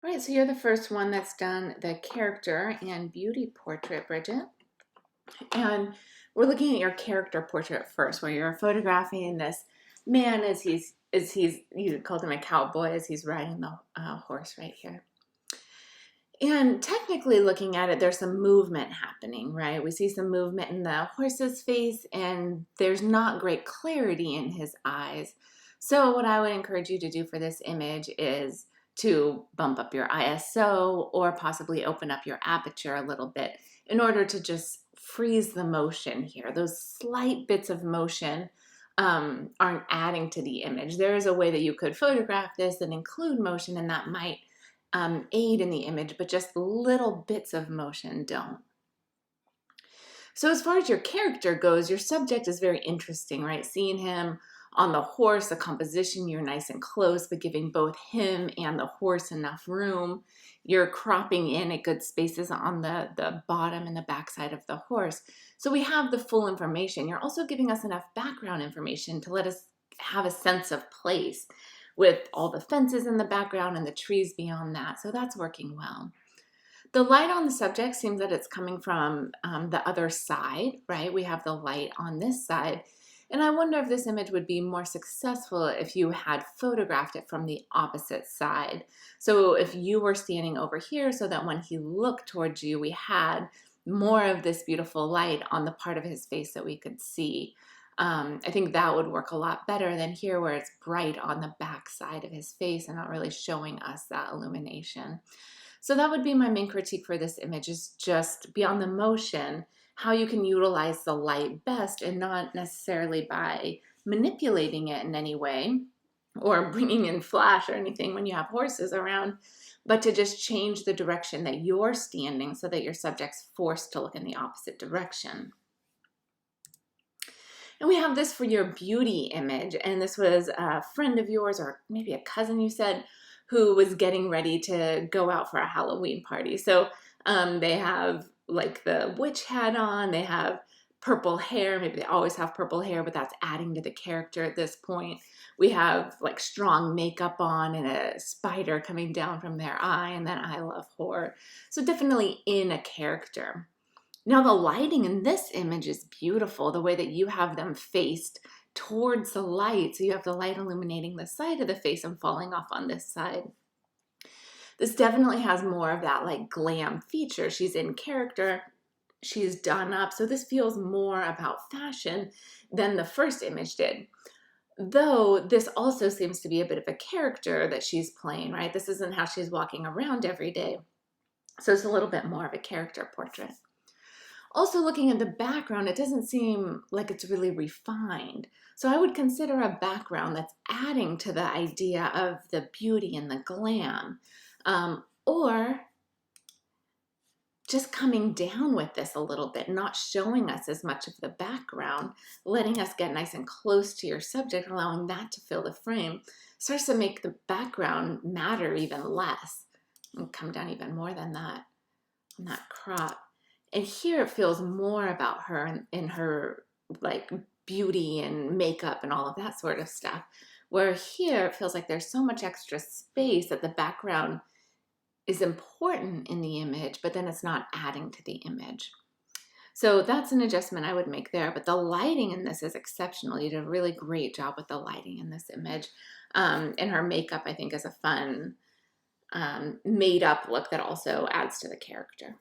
All right, so you're the first one that's done the character and beauty portrait, Bridget. And we're looking at your character portrait first, where you're photographing this man as he's you called him a cowboy as he's riding the horse right here. And technically looking at it, there's some movement happening, right? We see some movement in the horse's face, and there's not great clarity in his eyes. So what I would encourage you to do for this image is to bump up your ISO or possibly open up your aperture a little bit in order to just freeze the motion here. Those slight bits of motion aren't adding to the image. There is a way that you could photograph this and include motion, and that might aid in the image, but just little bits of motion don't. So as far as your character goes, your subject is very interesting, right? Seeing him on the horse, the composition, you're nice and close, but giving both him and the horse enough room. You're cropping in at good spaces on the bottom and the backside of the horse. So we have the full information. You're also giving us enough background information to let us have a sense of place with all the fences in the background and the trees beyond that. So that's working well. The light on the subject seems that it's coming from the other side, right? We have the light on this side. And I wonder if this image would be more successful if you had photographed it from the opposite side. So if you were standing over here so that when he looked towards you, we had more of this beautiful light on the part of his face that we could see. I think that would work a lot better than here where it's bright on the back side of his face and not really showing us that illumination. So that would be my main critique for this image, is just beyond the motion, how you can utilize the light best, and not necessarily by manipulating it in any way or bringing in flash or anything when you have horses around, but to just change the direction that you're standing so that your subject's forced to look in the opposite direction. And we have this for your beauty image, and this was a friend of yours, or maybe a cousin you said, who was getting ready to go out for a Halloween party. So they have like the witch hat on, they have purple hair, maybe they always have purple hair, but that's adding to the character at this point. We have like strong makeup on and a spider coming down from their eye, and then I love horror. So definitely in a character. Now the lighting in this image is beautiful, the way that you have them faced towards the light. So you have the light illuminating the side of the face and falling off on this side. This definitely has more of that like glam feature. She's in character, she's done up. So this feels more about fashion than the first image did. Though this also seems to be a bit of a character that she's playing, right? This isn't how she's walking around every day. So it's a little bit more of a character portrait. Also, looking at the background, it doesn't seem like it's really refined. So I would consider a background that's adding to the idea of the beauty and the glam. Or just coming down with this a little bit, not showing us as much of the background, letting us get nice and close to your subject, allowing that to fill the frame, starts to make the background matter even less. And come down even more than that on that crop. And here it feels more about her and her like beauty and makeup and all of that sort of stuff. Where here it feels like there's so much extra space that the background is important in the image, but then it's not adding to the image. So that's an adjustment I would make there. But the lighting in this is exceptional. You did a really great job with the lighting in this image. And her makeup, I think, is a fun made up look that also adds to the character.